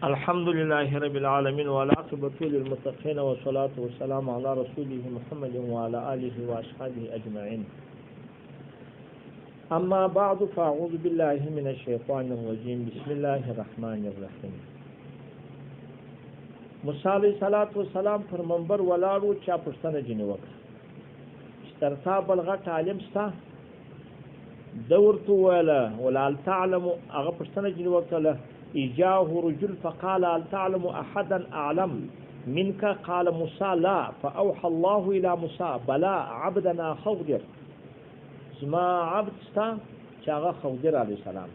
الحمد لله رب العالمين والعاقبة للمتقين والصلاة والسلام على رسوله محمد وعلى آله وأصحابه أجمعين. أما بعد فأعوذ بالله من الشيطان الرجيم. بسم الله الرحمن الرحيم. موسی علیہ الصلوۃ والسلام پر منبر ولاړو چا پښتنه جنې وکړه ترتا بلغت عالم ستا دورت ولا تعلم هغه پښتنه جنې وکړه إجاه رجل فقال هل تعلم أحدا أعلم منك قال موسى لا فأوحى الله إلى موسى بلى عبدنا خضر زما عبد ستا چاغه خضر علیہ السلام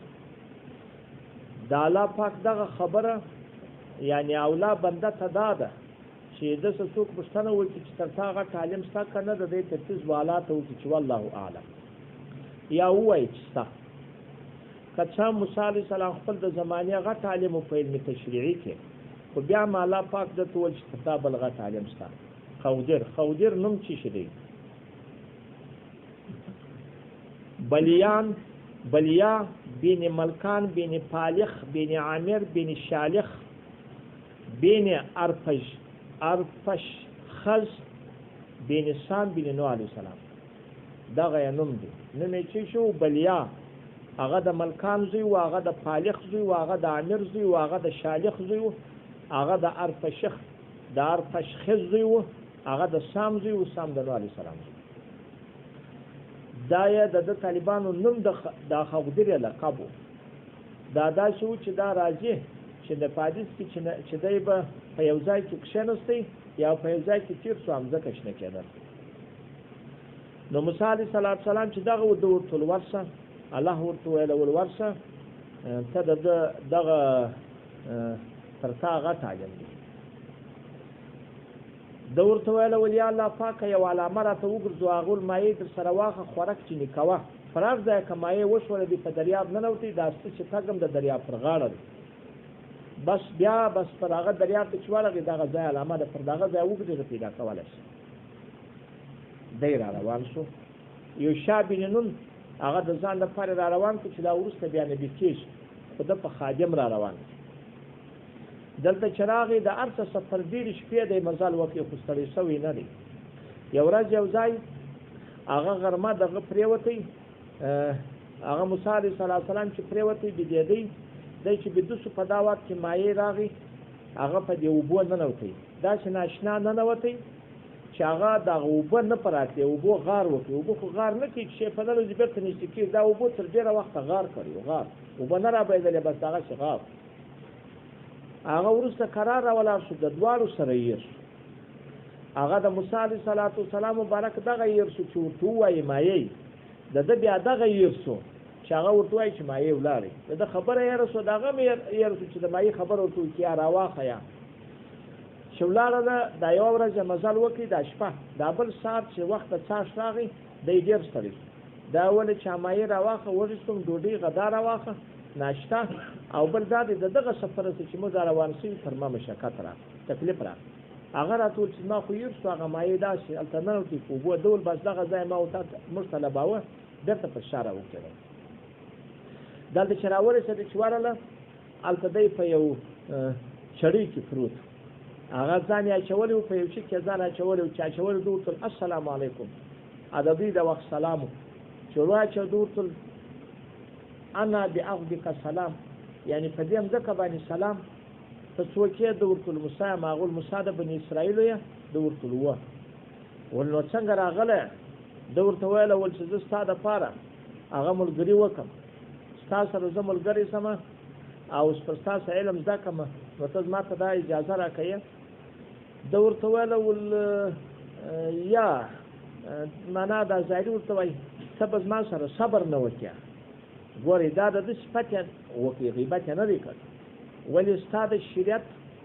دا الله پاک دغه خبره یعنی اولا بنده ته داده چې د څوک پښتنه وکړي چې ترتا هغه تعلیم ستا کنه د دې تفصیل والات او چې والله اعلم یا وای چې ستا کچا موسی علیہ السلام خپل د زمانه غټ عالم په علم تشریعي کې خو بیا ما الله پاک د تول کتاب الغټ عالم ستا خودر نوم چی شدی بلیا بین ملکان بین پالخ بین عامر بین شالخ بین ارفش خز بین سام بین نوح علیہ السلام دغه نوم دی نوم چې شو بلیا هغه د ملکان زوی او هغه د پالخ زوی او هغه د عامر زوی او هغه د شالخ زوی او هغه د ارفشخ زوی او هغه د سام زوی او سام د نوح علیہ السلام دا یا د طالبانو نوم د خودر لقب دا شو چې دا راځي چې د پادیس کې چې دای په یو ځای کې کښینستی یا په یو ځای کې تیر سو همزه کښنه کېدل نو موسی علیہ السلام چې دغه د ورتل ورسه الله ورته ویل ورسه ته دغه ترتا غټ عالم دی د ورته ویل ولیا الله پاک یو علامه راته وګرځو هغه مایې تر سره واخه خورک چې نکوه فرار ځای کمایې وشول دی په دریاب نه نوتی داسته چې تګم د دریاب پر غاړه بس پر هغه دریاب ته چواله دغه ځای علامه د پر دغه ځای وګرځي پیدا کولای شي دی را روان شو یو شابین نن هغه د ځان لپاره را روان چې دا ورسته بیا نبی کېش خو د په خادم را روان دلته چراغې د ارسه سفر ډېرې شپې د مزال وکړي خو ستړی شوی نه دی یو ورځ یو ځای هغه غرمه دغه پرېوتی هغه موسی علیه السلام چې پرېوتی بېدېدی دی چې بدوسو په دا وخت کې مایې راغی هغه په دې اوبو ننوتی داسې ناشنا ننوتی چې هغه دغه اوبه نه پراتې اوبو غار وکړي اوبه خو غار نه کړي چې په دلو زبر ته نشته کېږي دا اوبو تر ډېره وخته غار کړي غار اوبه نه رابهېدلې بس هغه چې غار هغه وروسته قرار راولاړ شو د دواړو سره یې شو هغه د موسی علیه السلام مبارک دغه یې شو چې ورته ووایي مایې د ده بیا دغه یې شو چې هغه ورته وایي چې مایې ولاړې د خبره یې رسو د هغه مې یې رسو چې د مایې خبره ورته وکړي یا راواخه یا شولاړه ده دا یو ورځ مزل وکړي دا شپه دا بل ساعت چې وخت د څاښ راغی دی ډېر ستړی دا ولې چې مایې راواخه وږستم ډوډۍ غدا راواخه ناشته او بل دا د دغه سفر چې موږ روان شوي تر ما مشقت را تکلیف را هغه راته ویل چې ما خو یې شو هغه مایې داسې هلته ننوتې په اوبو ډول بس دغه ځای ما موږ ته لباوه بېرته په شا راوکړی دلته چې راورسېدې چې ورله هلته دی په یو چړۍ کې پروت هغه ځان یې اچولی و په یو شي کې ځان اچولی و چې اچولی ده ورتل السلام علیکم ادبي د وخت سلام چې ورواچو ده ورتل انا بعقدک سلام یعنی په دې مځکه باندې سلام ته څوک یې ده ورتل موسی ماغول موسی د بني اسرائیلو یې ده ورتل وه ول نو څنګه راغلی ده ورته ویله ول چې زه ستا دپاره هغه ملګري وکړم ستا سره زه ملګری سمه او پر ستاسو علم زده کړم نو ته زما ته دا اجازه راکوې ده ورته ویله ول یا معنا دا ظاهري ورته وایي ته به زما سره صبر نه وکړې ګورې دا د ده صفت یې وکړي غیبت یې نه دی کړ ولې ستا د شریعت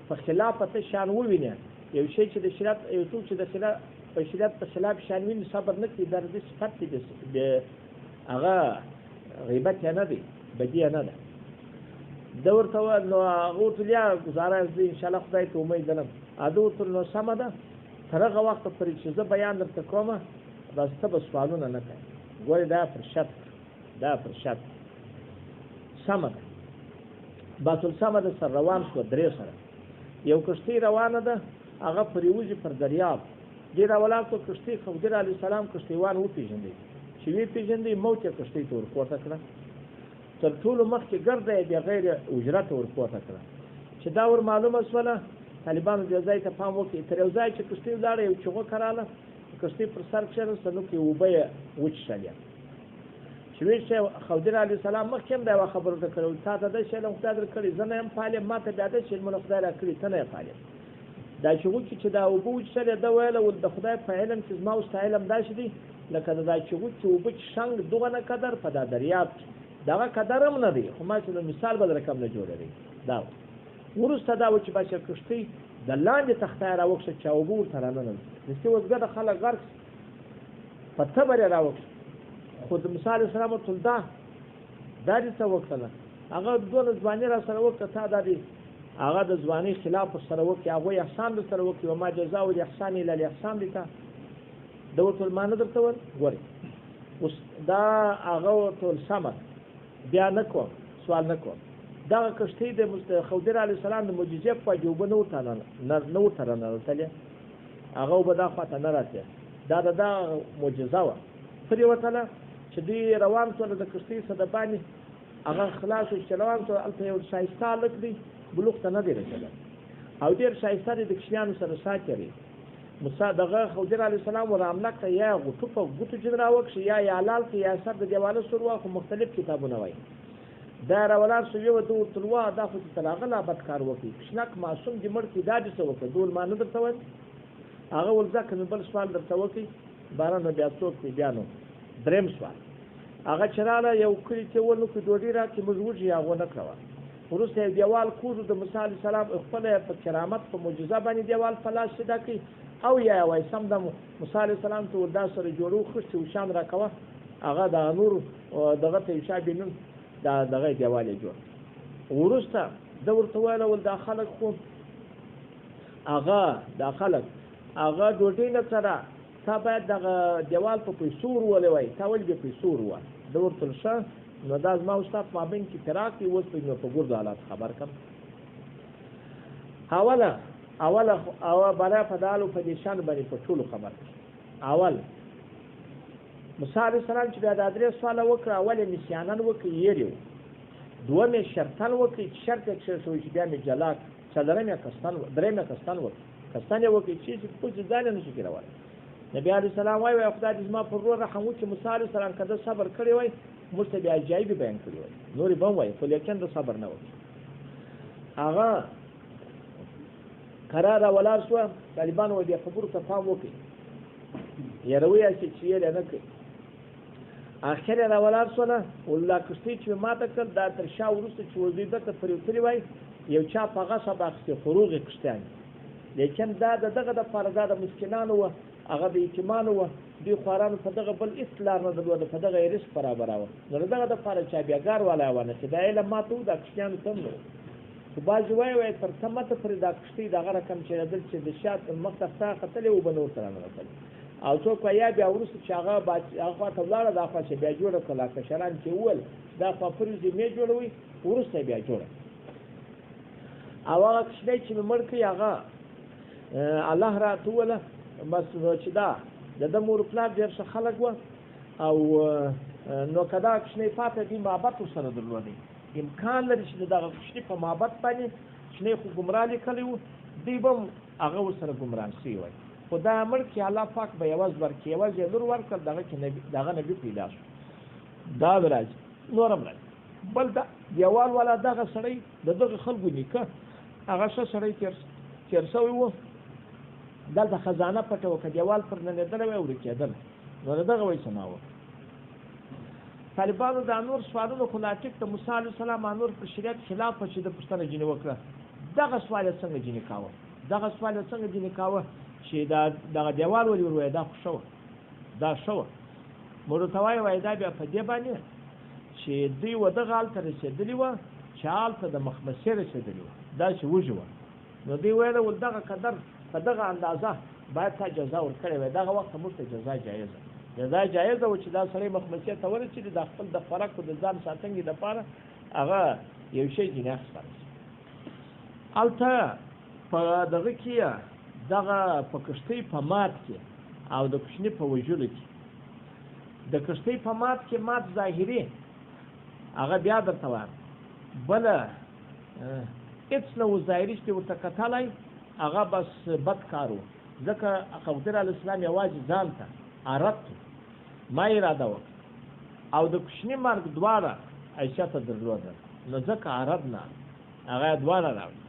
په خلاف ته شان ووینې یو شی چې د شریعت یو څوک چې د شریعت په خلاف شان ویني صبر نه کړي دا د ده صفت دی د هغه غیبت یې نه دی بدي یې نه ده ده ورته وویل نو هغه ورته ویل یا ګزاره زه انشاءالله خدای ته امید لرم ده ورته ویل نو سمه ده تر هغه وخته پورې چې زه بیان درته کومه بس ته به سوالونه نه کوې ګورې دا پر شرط سمه ده بیت الصمد سره روان شو درې سره یو کشتۍ روانه ده هغه پرېوځي پر دریاب ډېر اولادو کشتۍ خضر علیه السلام کشتیوان وپېژندی چې وپېژندی موت یې کشتۍ ته ورپورته کړه تر ټولو مخکې ګرده یې بغیر اجرته ورپورته کړه چې دا ور معلومه شوله طالبانو دې ځای ته پام وکړي تر یو ځای چې کشتۍ ولاړه یو چغوکه راغله کشتۍ پر سر کښېناسته نو کې اوبه یې وچښلې چې ویې خضر علیه السلام مخکې هم دا یوه خبره ورته کړې تا ته دا شی علم خدای درکړي زه نه یم فعالیم ما ته بیا دا شی علمونه خدای راکړي ته نه یې فعالیم دا چغوکي چې دا اوبه وچښلې ده ویله د خدای په علم چې زما او ستا علم داسې دی لکه د دا چغوکي اوبه چې شنګ دغه قدر په دا دریاب دغه قدر هم نه دی خو ما چې د مثال به رقم نه جوړوي دا وروسته دا و چې بچه کښتۍ د لاندې تخته راوکښه چې اوبه ورته راننوځي داسې وزګده خلک غرق په تبر یې راوکښه خو د موسی علیه السلام ورته دا دې څه وکړله هغه دونه ځواني را سره وکړه تا دا دې هغه د ځوانۍ خلاف ورسره وکړي هغوی احسان درسره وکړي وما جزاء الاحسان الا الاحسان دی ته ده ورته المانه درته ول ګورې اوس دا هغه ورته ول سمه بیا نه کوم سوال نه کوم دغه کښتۍ د خضر علیه السلام د معجزې په وجه اوبه نه ورته راننوتلې هغه اوبه دا خواته نه راتلې دا د دغه معجزه وه پرېوتله چې دوی روان شول د کښتۍ څخه د باندې هغه خلاص شو چې روان شول هلته یو ښایسته هلک دی بلوغ ته نه دی رسېدلی او ډېر ښایسته دی د کښتیانو سره سات لري دغه خضر علیه السلام ور حمله کړه یا غوټو په ګوتو جن راوکښي یا حلال کړي یا سر د دیواله سور واخو مختلف کتابونه وایي دا راولار شو یو د ورته وا دا خو چې تر هغه لا بدکار وکړي کښنک معصوم دې مړ کړي دا دې څه وکړه ډول ما نه درته ویل هغه ول ځکه مې بل سوال درته وکړي باران بیا څوک دی بیا نو درېم سوال هغه چې راله یو کلي کې ول نو که ډوډۍ راکړي موږ وږي هغه نه کړه وروسته یو دیوال کوزو د موسی علیه السلام خپله په کرامت په معجزه باندې دیوال په لاس سیده کړي او یا وایي سم د موسی علیه السلام ته دا سره جوړو خښتې وشان راکوه هغه د نور دغه ته یو شی نوم دغه دیوال یې جوړ وروسته ده ورته ویله ول دا خلک خو دا خلک هغه ډوډۍ نه سره تا باید دغه دیوال په پیسو ورولې وایي تا ولې بې پیسو ورول ده ورته ښه نو دا زما او ستا په مابین کې فراق دی اوس په نو په ګردو حالات خبر کړم اوله برای په دالو په دې شان باندې په ټولو خبر اول موسی علیه السلام چې بیا د درې سواله وکړه اول یې نسیانن وکړي یېرې و دوم یې شرطن وکړي چې شرط یې کښېښه وي چې بیا مې جلا څلورم یې درېم یې کستن وکړي کستن یې وکړي چې پوڅې ځان یې نشي کېرولی نبي علیه السلام وایي خدای دې زما پر ورور رحم وکړي موسی علیه السلام که ده صبر کړی وای موږ ته بیا عجایبې بیان کړي وای نورې به هم وایي خو لیکن د صبر نه وکړي هغه قرار ولاړ شوه طالبانو وایي دې خبرو ته پام وکړي یاروي چې یې نه کوي اخر یې راولاړ شوله والله کښتۍ چې ما ته کړل دا تر شا وروسته چې وزیده ته پرېوتلي وای یو چا په غصب اخیستې فروغې کښتیان لیکن دا د دغه دپاره دا د مسکینانو وه هغه د یتیمانو وه دوی خوارانو په دغه بل هېڅ لار نه درلوده په دغه یې رزق برابراوه نو د دغه دپاره چابیګار والا ونه چې دا علم ما ته و دا کښتیانو ته هم نه و خو بعضې وایي تر څه مته پورې دا کښتۍ دغه رقم چېرېدل چې د شا مخ ته ستا ختلې اوبه نه ورته راننوتلې او څوک یا بیا وروسته چې هغه خوا ته ولاړه دا خوا چې بیا جوړه کړه کشران چې وویل دا خوا پرېږدي مې جوړوئ وروسته بیا جوړه او هغه کښتۍ چې مې مړ کړي هغه الله راته وویله بس چې دا د ده مور پلار ډېر ښه خلک وه او نو که دا کښتۍ پاته دي محبت ورسره درلودی امکان لري چې د دغه کښتۍ په محبت باندې کښتۍ خو ګمراه لیکلی وو دوی به هم هغه ورسره ګمران شوي وای خو دا مړ کې الله پاک به یوز ورکړي یوز یې نور ورکړل دغه کې دغه نبي پیدا شو دا به راځي نور هم راځي بل دا دیوال والا دغه سړی د دغه خلکو نیکه هغه ښه سړی تېر شوی و دلته خزانه پټه وه که دیوال پر ننېدلی وی ورکېدل نو د دغه وایي څه ناوه طالبانو دا نور سوالونه خو لا ټیک د موسی علیه السلام نور پر شریعت خلاف چې د پوښتنه ځینې وکړه دغه سوال یې څنګه ځینې کاوه چې دغه دیوال ولې ور وایي دا خو ښه وه دا ښه وه موږ ورته وایي دا بیا په دې باندې چې دوی و دغه هلته رسېدلي وه چې هلته د مخمسې رسېدلي وه دا چې وږي وه نو دوی ویله ول دغه قدر په دغه اندازه باید تا جزا ورکړې وای دغه وخت موږ ته جزا جایزه و چې دا سړی مخمسې ته ورسېدي دا خپل د خوراک او د ځان ساتنې لپاره هغه یو شی ځینې اخیستی هلته په دغه کې دغه په کښتۍ په مات کې او د کوچني په وژلو کې د کښتۍ په مات کې مات ظاهري هغه بیا درته وایم بله هېڅ نه و ظاهري چې ورته کتلی هغه بس بد کار و ځکه خضر علیه السلام یوازې ځان ته اردت ما اراده وکړه او د کوچني مرګ دواړه عایشه ته درلوده نو ځکه عرب نه هغه یې دواړه راوړي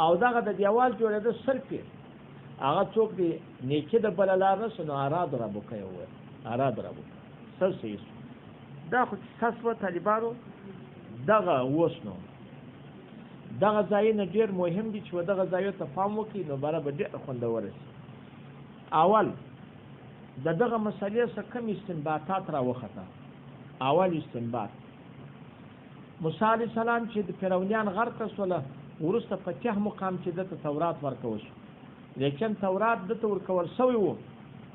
او دغه د دیوال جوړېده صرف یې هغه څوک دی نیکي د بله لار نه سو نو اراد ربک یې وویل اراد ربک څه صحیح سو دا خو کیسه شوه طالبانو دغه اوس نو دغه ځایونه ډېر مهم دي چې و دغه ځایو ته پام وکړي نو بره به ډېر خوندوره شي اول د دغه مسلې څخه کم استنباطات راوخته اول استنباط موسی علیه السلام چې د فرعونیان غر ته سوله وروسته په ته مقام چې دته تورات ورکول شو لیکن تورات دته ورکول شوی و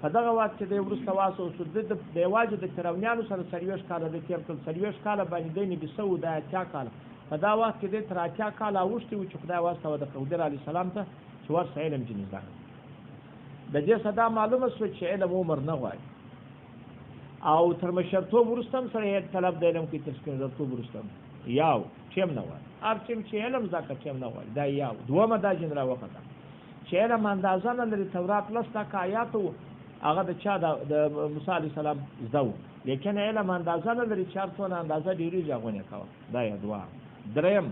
په دغه وخت کې د وروسته واسو شو د یوازې د فرعونیانو سره 40 کاله د تیر کړل 40 کاله باندې د نبی سو د 80 کاله په دا وخت کې د تر 80 کاله اوښتي و چې خدای واسطه د خضر علیه السلام ته چې ورسره علم جنیزه د دې صدا معلومه شو چې علم عمر نه غواړي او تر مشرتوب وروسته هم سره یې طلب د علم کې تر سپینځلتوب وروسته یاو چیم نه غواړي هر چیم چې علم زده چیم نه غواړي دا یاو دومه دا جن راوخته چې علم اندازه نه لري تورات لسته آیات هغه د چا د موسی علیه السلام زده لیکن علم اندازه نه لري چار څونه اندازه ډېرې ځاغونه کوه دا یې دوه دریم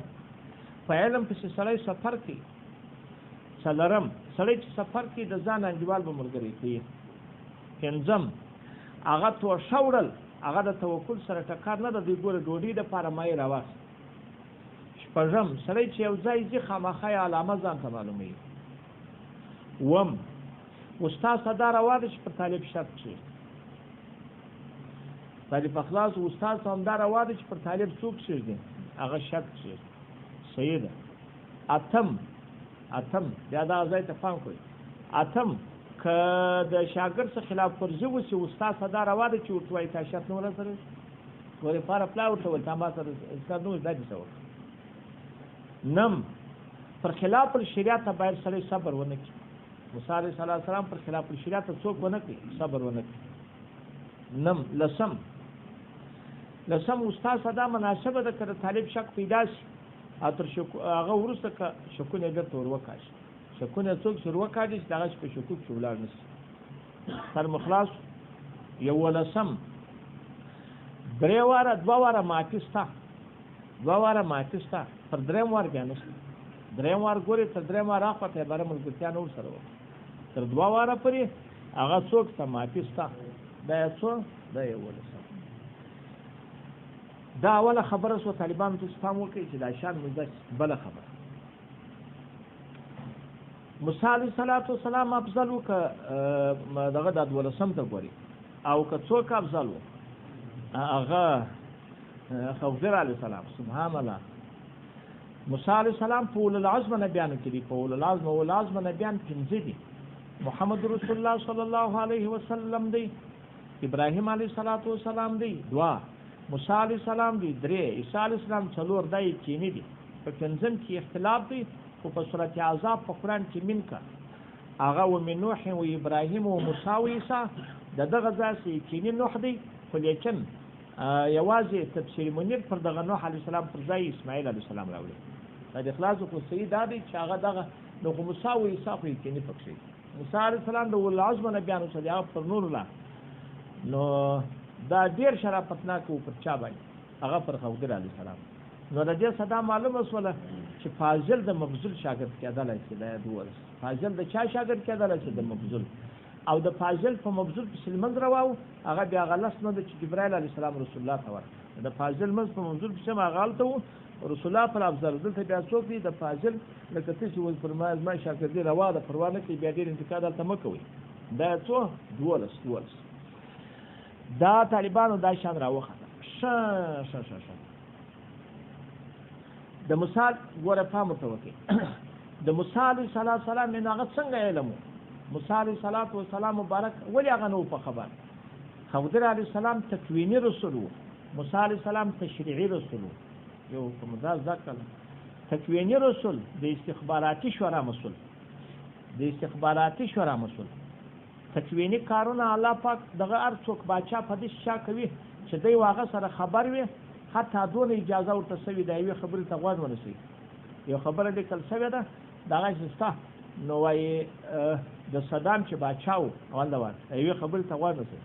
په علم پسې سړی سفر کوي څلورم سړی چې سفر کوي د ځان انډیوال به ملګری کوي پنځم هغه توشه وړل هغه د توکل سره ټکر نه د دوی ګوره ډوډۍ دپاره مایې راواخیست شپږم سړی چې یو ځای ځي خامخا یې علامه ځان ته معلوموي اووم استاد صدا روا ده چې پر طالب شرط شي طالب اخلاص استاد هم دا روا ده چې پر طالب څوک شي هغه شرط شي صحیح ده اتم بیا دا ځای ته پام کوئ اتم که د شاګرد څخه خلاف ورزي وشي استاد صدا روا ده چې ورته وایي تا شرط نه ورسره ورې پاره پلا ورته وایي تا ما سره استاد نو دا دې څه نم پر خلاف الشریعت باید سړی صبر ونه کړي موسی علیه السلام پر خلاف الشریعت څوک ونه کړي صبر ونه کړي نم لسم استاد صدا مناسبه ده که طالب شک پیدا شي او تر هغه وروسته که شکونه یې بېرته ور وکاږي شکونه څوک چې ور وکاږي چې دغه په شکوک کې ولاړ نه شي تر مخلاص یولسم درې واره دوه واره ماتې شته پر درېم وار بیا نشته درېم وار ګورې تر درېم وار راخواته یې باره ملګرتیا نه ورسره وکړه تر دوه واره پورې هغه څوک ته ماتې شته دا یې څو دا یولسم دا اوله خبره سو طالبانو ته پام وکړئ چې دا شان مزه بله خبره موسی علیه السلام افضل و که دغه د دولسم ته ګوري او که څوک افضل و هغه خضر علیه السلام سبحان الله موسی علیه السلام په اولو العزم نبیانو کې دي په اولو العزم نبیان پنځه دي محمد رسول الله صلی الله علیه وسلم دی ابراهیم علیه السلام دی دوه موسی علیه السلام دی درې عیسی علیه السلام څلور دا یقیني دي په پنځم کې اختلاف دی خو په سورت اعراف په قرآن کې منکه هغه ومن نوح و ابراهیم و موسی و عیسی دغه ځای یقیني نوح دی خو لیکن یوازې تفسیر منیر پر دغه نوح علیه السلام پر ځای اسماعیل علیه السلام راوړي د اخلاص خو صحیح دا دی چې هغه دغه نو موسی و عیسی خو یقیني پکې موسی علیه السلام د اولو العزم نبیانو څخه دی پر نور الله نو دا ډیر شرافتناک و پر چا باندې هغه پر خضر علیه السلام نو د دې صدا معلومه شوله چې فاضل د مبذول شاګرد کېدلی شي دا دوه فاضل د چا شاګرد کېدلی شي د مبذول او د فاضل په مبذول پسې لمونځ رواو هغه بیا غلس نه ده چې جبرائیل علیه السلام رسول الله ته ورکړه د فاضل لمونځ په مبذول پسې هم هغه هلته و رسول الله پر افضل دلته بیا څوک دی د فاضل لکه ته چې وایي فرمایه زما شاګردي روا ده پروا نه کوي بیا ډېر انتقاد هلته مه کوئ دا څو دولس دا طالبانو دا شان راوخته ښه د مثال ګوره پام ورته وکړئ د موسی علیه السلام نو هغه څنګه علم و موسی علیه السلام مبارک ولې هغه نه و په خبر خضر علیه السلام تکویني رسول و موسی علیه السلام تشریعي رسول و یو کوم دا ځکه تکوینی رسول د استخباراتي شورا مسول تکوینی کارونه الله پاک دغه هر څوک باچا په دې شا کوي چې دوی واغه سره خبر وي حتی دون اجازه ورته سوي د یوې خبرې ته غوږ ونیسي یو خبره لیکل سوې ده دغه شته نو وایي د صدام چې باچا و اول دوار یوې خبرې ته غوږ ونیسي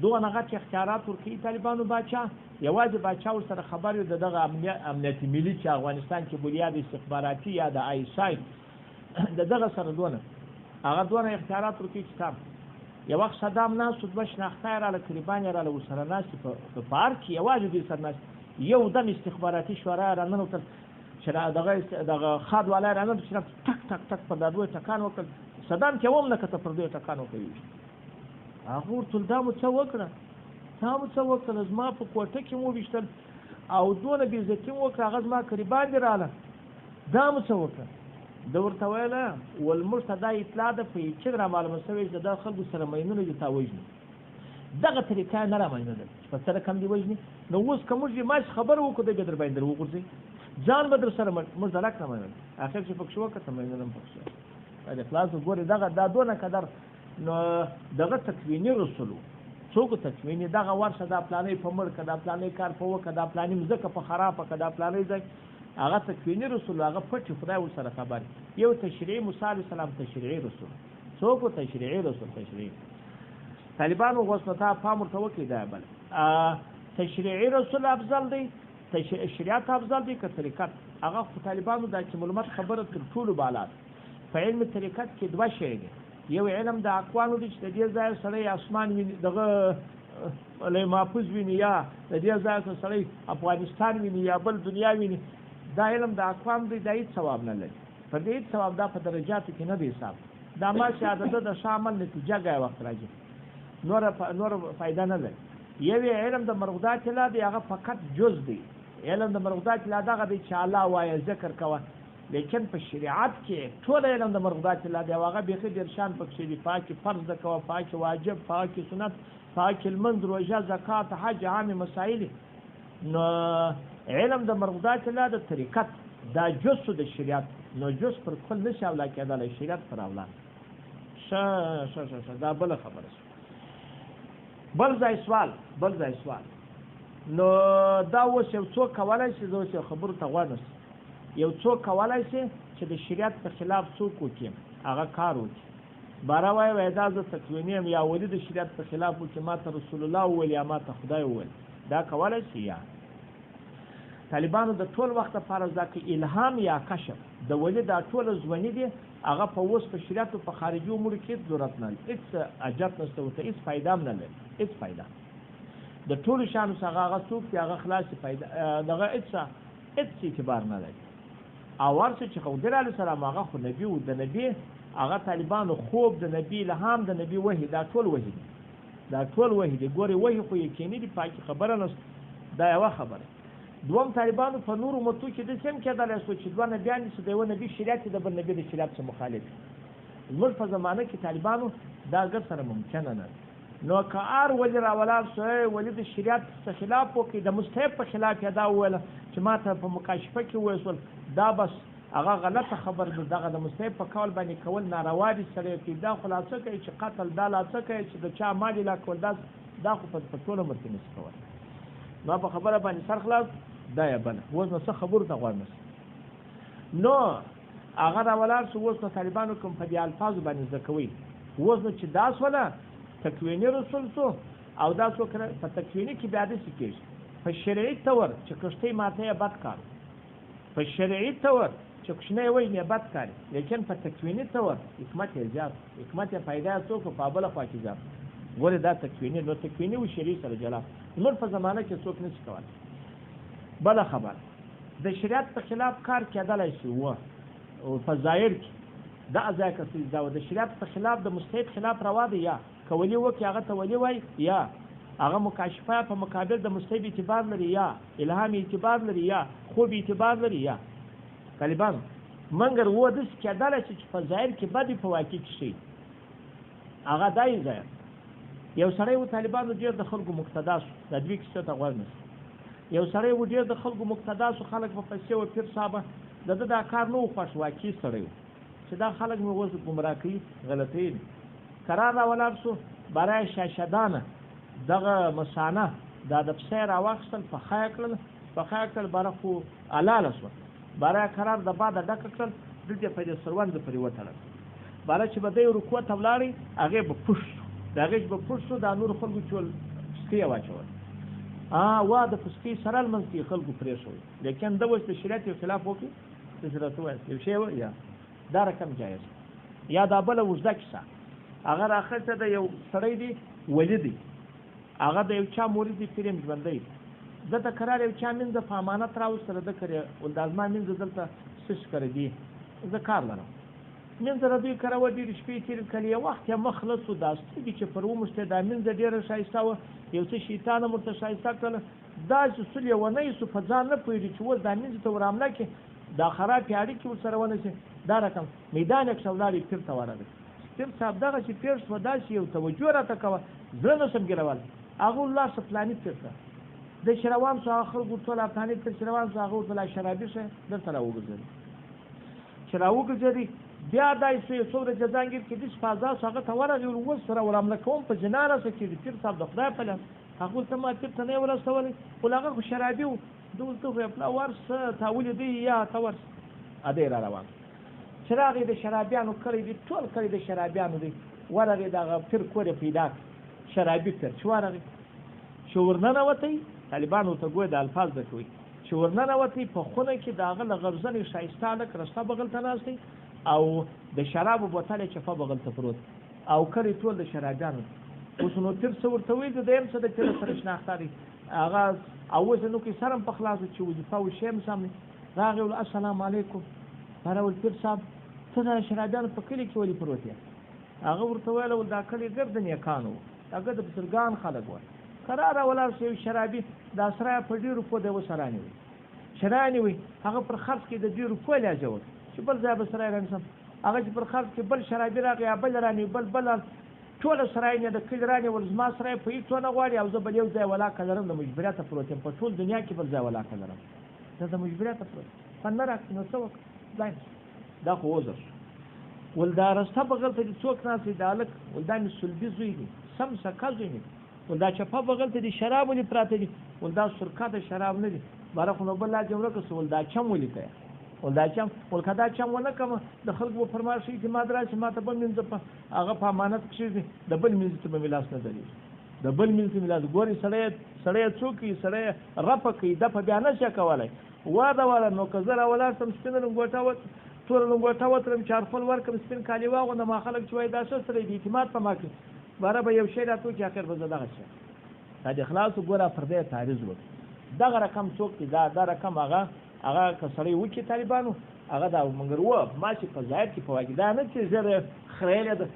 دغه غټ اختیارات ورکوي طالبانو باچا یوازې باچا ورسره خبر وي د دغه امنیتي ملي چې افغانستان کې بنیاد استخباراتي یا د آیسای د دغه سره دونه اختیارات ورکوي چې یو وخت صدام ناست دوه شناخته راله قریبان یې راله ورسره ناستې په پارک کې یوازې دوی سره ناست یو دم استخباراتي شورا راننوتل چې دغه خاد والا راننوت چې ټک ټک ټک په دا دوی ټکان وکړ صدام چې هم نه کته پر دوی ټکان وکړي هغه ورته دا مو څه وکړه زما په کوټه کې مو ویشتل او دونه بېعزتي مو وکړه هغه زما قریبان دې راله دا مو څه وکړه د ورته ویله ول موږ ته دا اطلاع ده په چې رامعلومه شوې چې دا خلکو سره مینونه دي تا وژني دغه طریقه نه رامعلومېدل چې په سره کم دي وژني نو اوس که موږ یې ماش خبره وکړو دی بیا در باندې در وغورځوي ځان به در سره موږ دلک نه منل اخر چې پکښې وکړه مینونه هم پکښې د خلاص ګورې دا دونه قدر نو دغه تکویني رسولو څوک تکویني دغه ورشه دا پلانې په مړ که دا پلانې کار په وکړه دا پلانې مځکه په خرابه که دا پلانې ځای هغه تکویني رسول هغه پټي خدای ورسره خبر یو تشریعي موسی علیه السلام تشریعي رسول څوک تشریعي رسول طالبانو غوښتنه پام ورته وکړي دا بل تشریعي رسول افضل دی شریعت افضل دی که طریقت هغه خو طالبانو دا چې معلومات خبره تر ټولو بالا په علم طریقت کې دوه شی دي یو علم د اقوالو دی چې د دې ځای سړی اسمان ویني دغه لوی محفوظ ویني یا د دې ځای سړی افغانستان ویني یا بل دنیا ویني دا علم د اقوام دی دا هیڅ ثواب نه لري په دې هیڅ ثواب دا په درجاتو کې نه دی حساب دا ما چې عدد د شامل نتیجه ګای وخت راځي نور فایده نه لري یو علم د مرغدات لا دی هغه فقط جز دی علم د مرغدات لا دغه دی چې الله وایي ذکر کوه لیکن په شریعت کې ټول علم د مرغدات لا دی هغه بیخي ډېر شان پکښې دي پاکي فرض د کوه پاکي واجب پاکي سنت پاکي المنځ روژه زکات حج عامې مسایل نو علم د مرغدات لا د طریقت دا جز د شریعت نو جز پر کل نشي اولا کېدلی شریعت پر اولا دا بله خبره بل ځای سوال نو دا اوس یو څوک کولی شي زه اوس یو خبرو ته غوږ نشم یو څوک کولی شي چې د شریعت په خلاف څوک وکړي هغه کار وکړي باره وایي دا زه تکویني یم یا ولي د شریعت په خلاف وکړي ما ته رسول الله وویل یا ما ته خدای وویل دا کولی شي یا طالبانو د ټول وخت لپاره دا که الهام یا کشف د ولي دا ټول ځواني دي هغه په اوس په شریعت په خارجي امورو کې هېڅ ضرورت نه لري هېڅ حاجت نشته ورته هېڅ فایده هم نه لري هېڅ فایده د ټولو شیانو څخه هغه څوک چې هغه خلاصې فایده دغه هېڅ اعتبار نه لري او ورڅه چې خضر علیه السلام هغه خو نبي و د نبي هغه طالبانو خوب د نبي الهام د نبي وحي دا ټول وحي دي ګورې وحي خو یقیني دي پاکي خبره نشته دا یوه خبره دوم طالبانو په نورو متو کې داسې هم کېدلی شو چې دوه نبیان دي چې د یوه نبي شریعت د بل نبي د شریعت څخه مخالف زموږ په زمانه کې طالبانو دا ګډ سره ممکنه نه نو که هر ولي راولاړ شو ولي د شریعت څخه خلاف وکړي د مستحب په خلاف یې دا وویله چې ما ته په مکاشفه کې وویل شول دا بس هغه غلطه خبر ده دغه د مستحب په قول باندې کول ناروا دي سړی کې دا خلاصه کوي چې قتل دا لاڅه کوي چې د چا مال لا کول دا خو په ټول عمر کې نشي کولی نو په خبره باندې سر خلاص دا یې بله اوس نو څه خبرو ته غوږ نشي نو هغه راولاړ شو اوس نو طالبانو کوم په دې الفاظو باندې زده کوي اوس نو چې دا سوله تکویني رسول شو او دا څوک په تکویني کې بیا داسې کېږي په شرعي طور چې کښتۍ ماته یې بد کار په شرعي طور چې کوچنی وژنې یې بد کار لیکن په تکویني طور حکمت یې زیات حکمت یې پیدا څوک په بله خوا کې زیات ګورې دا تکویني نو تکویني و شرعي سره جلا زموږ په زمانه کې څوک نشي کولی بله خبر د شریعت په خلاف کار کېدلی شي و په ظاهر کې دا ځای که دا د شریعت په خلاف د مستحب خلاف روا دی یا که ولي وکړي هغه ته ولي وایي یا هغه مکاشفه په مقابل د مستحب اعتبار لري یا الهام اعتبار لري یا خوب اعتبار لري یا طالبان منګر و داسې کېدلی شي چې په ظاهر کې بدې په واقع کې شي هغه دا یې ځای یو سړی و طالبانو ډېر د خلکو مقتدا شو دا دوی کیسو ته غوږ نشي یو سړی و ډېر د خلکو مقتدا شو خلک په پیسې و پیر صاحبه د دا کار نه خوښ واقعي سړی چې دا خلک مې اوس ګمراه کوي غلطۍ دي قرار را ولاړ شو برای شاشدانه دغه مسانه دا د پسې راواخیستل پخه کړل باره خو حلاله شوه برای قرار د باده ډکه کړل دلته په دې سروند پورې وتړل باره چې به دی رکوع ته ولاړې هغې به پوش شو د هغې چې به پوش شو دا نورو خلکو چې پسکې یې واچول وا د پسکې سره لمنځ کې خلکو پرېښوي لیکن ده اوس د شریعت یو خلاف وکړي چې درته ووایاست یو شی یا دا رقم جایز یا دا بله اوږده کیسه هغه راخته د یو سړی دی ولی دی هغه د یو چا مورید دی پریم ژوندی زه د قرار یو چا مینځه په امانت راوستله ده کړې ول دا زما مینځه دلته سش کړی دی زه کار لرم مینځه را دوی کره وه ډېرې شپې تېرې کړې یو وخت یې مخ خلص و دا سترګې چې پر وموښتې دا مینځه ډېره ښایسته وه یو څه شیطان هم ورته ښایسته کړله داسې سول یې ونه ایسو په ځان نه پوهېږي چې اوس دا مینځه ته ور حمله کړي دا خرابې اړیکې ورسره ونه شي دا رقم میدان یې کښه ولاړې پیر ته ورغی پیر صاحب دغه چې پیر شوه داسې یو توجه راته کوه زړه نه شم ګیرول هغه ولاړ شه فلاني پیر ته د چې روان شو هغه خلکو ټول افغاني پیر چې روان شو هغه ورته لا شرابي شه دلته را وګرځېدي چې را وګرځېدي بیا دا یې شو یو څو ورځې ځانګیر کې داسې فضا شو هغه ته ورغی اوس سره ور حمله کوم په جنا راسه کېږي پیر صاحب د خدای په لاس هغه ورته ما پیر ته نه یې ورسولی ول هغه خو شرابي و ده ورته وویل پلا ورسه تا ولیدی یا ته ورسه ادی را روان چې راغی د شرابیانو کلی دی ټول کلی د شرابیانو دی ورغی دغه پیر کور یې پیدا کړ شرابي پیر چې ورغی چې ورننوتی طالبانو ته ګویا د الفاظ ده کوي چې ورننوتی په خونه کې د هغه له غرزنې ښایسته هلک رسته بغل ته ناست دی او د شرابو بوتل یې چپه بغل ته پروت او کلی ټول د شرابیانو اوس نو پیر څه ورته ویل د یم څه د پیر سره شناخته دی هغه او اوس نو کې سره هم په خلاصو چې وظیفه وشي هم سم راغی ول السلام علیکم هغه ول پیر صاحب څه د شرابیانو په کلي کې ولې پروت یې هغه ورته ویل ول دا کلي ګرد نیکانو هغه د بزرګان خلک وه قراره ولاړ شو یو شرابي دا سره په ډېرو روپو دی وسرانې وي شرانې وي هغه پر خرڅ کې د 2 روپو یې اچول چې بل ځای به سرای رانیسم هغه چې پر خرڅ کې بل شرابي راغی یا بل رانیو بل ټوله سرای نه د کلي رانیول زما سرای په هېڅ ونه غواړي او زه بل یو ځای ولاکه لرم د مجبوریته پروت یم په ټول دنیا کې بل ځای ولاکه لرم زه د مجبوریته پروت خوند نه راکړي نو څه وکړم ځای دا خو وزر شو ول دا رسته بغل ته دي څوک ناست دی دا هلک ول دا مې سلبي زوی دی سم سکه زوی مې ول دا چپه بغل ته دي شراب ولې پراته دي ول دا سرکه د شراب نه دي باره خو نو بل لا جمله کړه ول دا چم ولیکه ول دا چم ول که دا چم ونه کړم د خلکو به فرمایش وي چې ما دراسي ما ته بل مینځه په هغه په امانت کښېږدي د بل مینځ ته به مې لاس نه درېږي د بل مینځ ته مې لاس ګورې سړی څوک وي سړی رپه کوي دپه بیا نه شي کولی واده نو که زه راولاړ شم سپینه لنګوټه توره لنګوټه وتړم چارفل ورکړم سپین کالي واغوندم ما خلک چې وایي دا ښه سړی دی اعتماد په ما کوي باره به یو شی راته وکړي اخر به زه دغه شی دا د خلاصو ګوره پردی تعریض وکړي دغه رقم څوک دی دا رقم هغه که سړی وکړي طالبانو هغه دا مګر و ما چې په ظاهر کې په واقع دا نه چې ژر خریله ده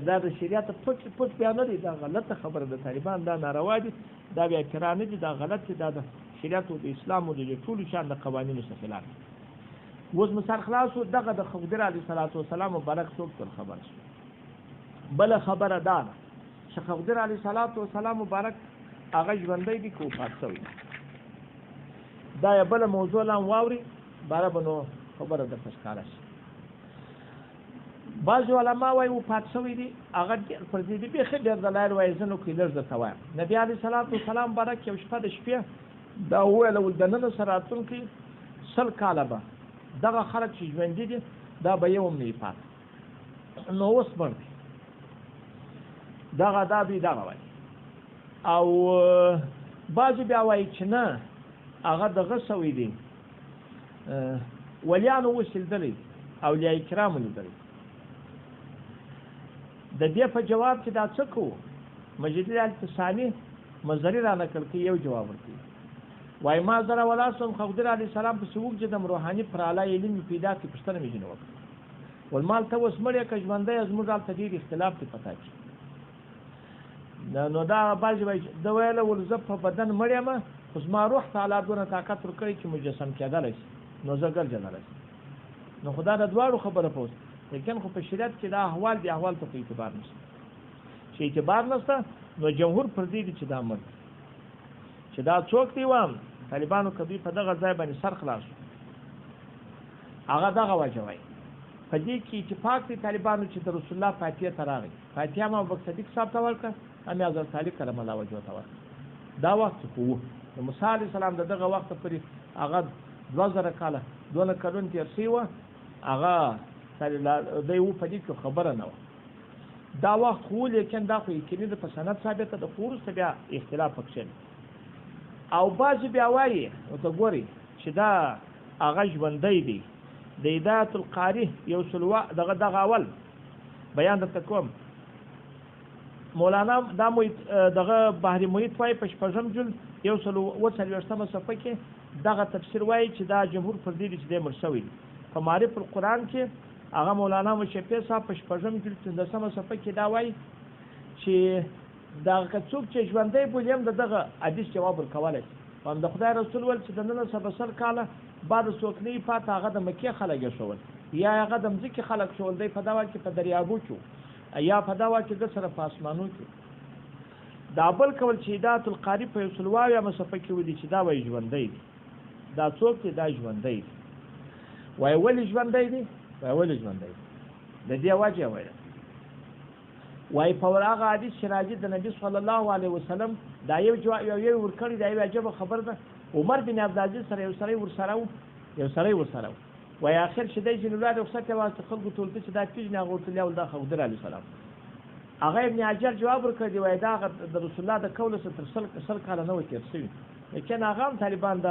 دا د شریعت پټ بیا نه دی دا غلطه خبره د طالبان دا ناروا دي دا بیا کرا نه دي دا غلط دي دا د شریعت او د اسلام او د ټولو شان د قوانینو څخه خلاف اوس مثال خلاصو دغه د خضر علیه السلام مبارک څوک تر خبر شو بله خبره دا ده چې خضر علیه السلام مبارک هغه ژوندی دي که وفات شوی دا یې بله موضوع لا هم واوري باره به نو خبره درته ښکاره شي بعضې علما وایي وفات شوی دی هغه ډېر پر دې دي بیخي ډېر دلایل وایي زه نو کې لږ درته وایم نبي علیه السلام مبارک یو شپه د شپې دا وویل ول دننه سره راتلونکي 100 کاله به دغه خلک چې ژوندي دي دا به یو هم نه وي پاتې نو اوس مړ دي دغه وایي او بعضې بیا وایي چې نه هغه دغه شوی دی ولیانو اوس لیدلی اولیاء کرامو لیدلی د دې په جواب کې دا څه کوو مجدد الفساني مزري را نقل کوي یو جواب ورکوي وای ما زره ولا سم خضر علیه السلام په سوق جدم روحاني پر اعلی علم پیدا کی پښتنه مې جنو ول مال ته اوس مړی که ژوندی زموږ حالت ډېر اختلاف دی پتا چي نو دا بعضې وایي د ویله ول زه په بدن مړ یم خو زما روح تعالی دونه طاقت ورکړی چې مجسم کېدلی شي نو زه ګرځېدلی شم نو خو دا د دواړو خبره پوس لیکن خو په شریعت کې دا احوال دي احوال ته په اعتبار نشته چې اعتبار نشته نو جمهور پر دې دي چې دا مړ چې دا څوک دی وام طالبانو کدی په دغه ځای باندې سر خلاص هغه دغه وجه وایي په دې کې اتفاق دی طالبانو چې د رسول الله فاتحه ته راغی فاتحه هم ابوبکر صدیق صاحب ته ورکړه هم یې حضرت علي کرم الله وجهه ته ورکړه دا وخت خو و د موسی علیه السلام د دغه وخت پورې هغه 2000 کاله 2 کلونه تېر شوي وه هغه دی و په دې کې خبره نه وه دا وخت خو لیکن دا خو یقیني ده په سند ثابته ده خو وروسته بیا اختلاف پکښې او بعضې بیا وایي ورته ګورئ چې دا هغه ژوندی دی د هدایت القاري یو سلوه دغه اول بیان درته کوم مولانا دا دغه بحر محیط وایي په 6 جلد 140 صفحه کې دغه تفسیر وایي چې دا جمهور پر دې چې دی مړ شوی دی په معرف القرآن کې هغه مولانا مشفیع صاحب په 6 جلد 13 صفحه کې دا وایي چې دغه څوک چې ژوندی بولي هم دغه حدیث جواب ورکولی شي هم د خدای رسول ول چې د 1900 کاله بعد څوک نه یې پاته هغه د مکې خلک شول یا هغه د مځکې خلک شول دی په دوا کې په دریابو کې یا په دوا کې د سره په اسمانو کې دا بل کول چې هدایت القاري په یو سلواوی یا صفحه کې ودی چې دا وایي ژوندی دی دا څوک دی دا ژوندی دی وایي ولې ژوندی دی وایي ولې ژوندی دی د دې وجه وایي وایي په هغه حدیث چې راځي د نبي صلی الله علیه وسلم دا یو ورکړی دا یو عجبه خبر ده عمر بن عبدالعزیز سره یو سړی ورسره وایي آخر چې دی ځینې ولاړ رخصت یې واسطه خلکو ته ورته چې دا کېږي هغه ورته ول دا خضر علیه السلام هغه ابن حجر جواب ورکړی دی وایي دا د رسول الله د قول څخه تر 100 کاله نه وه تېر شوي لیکن هغه هم طالبان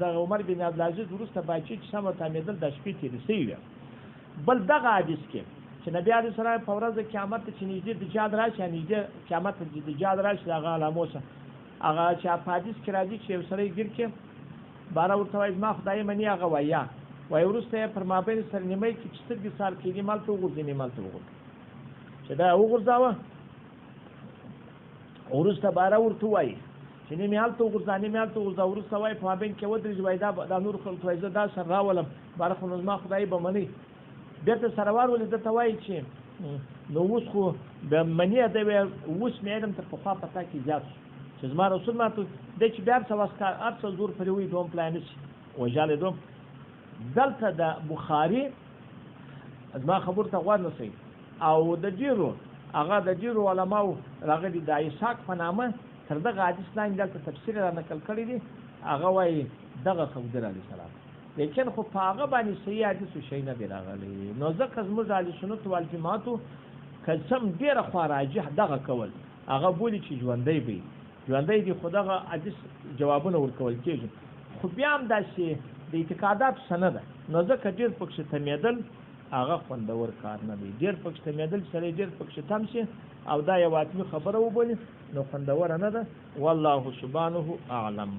د عمر بن عبدالعزیز وروسته باچي چې سمه تامېدل دا شپې تېرې شوي وي بل دغه حدیث کې چې نبی علیه السلام په ورځ د قیامت ته چې نږدې دجال راشي نږدې قیامت ته دجال راشي د هغه علامو څخه هغه چې په حدیث کې راځي چې یو سړی ګیر کې باره ورته وایي زما خدای مني هغه وایي وایي وروسته یې پر مابین سره نیمۍ کې چې سترګې سال کېږي مالته وغورځي نیمالته وغورځي چې دا وغورځاوه وروسته باره ورته وایي چې نیمې هلته وغورځه نیمې هلته وغورځه وروسته وایي په مابین کې ودرېږي وایي دا نور خلکو وایي زه دا سر راولم باره خو نو زما خدای به مني بیرته سره واړولې ده ته وایي چې نو اوس خو د مني دی وایي اوس مې علم تر پخوا په تا کې زیات شو چې زما رسول ماته دی چې بیا هر څه زور پرې وایي دوم پلای نه شي وژالی دوم دلته د بخاري زما خبرو ته غوږ نسئ او د ډېرو هغه د ډېرو علماو راغلي د اسحاق په نامه تر دغه حدیث لاندې دلته تفسیر را نقل کړی دی هغه وایي دغه خضر علیه السلام لیکن خو په هغه باندې صحیح حدیث شی نه دی راغلی نو ځکه زموږ اهل سنت والجماعتو قسم ډېره خوا راجح دغه کول هغه بولي چې ژوندی وي ژوندی دی خو دغه حدیث جوابونه ورکول کېږي خو بیا هم داسې د اعتقاداتو څه نه ده نو ځکه ډېر پکښې تمېدل هغه خوندور کار نه دی ډېر پکښې تمېدل سړی ډېر پکښې تم شي او دا یو حتمي خبره وبولي نو خوندوره نه ده والله سبحانه اعلم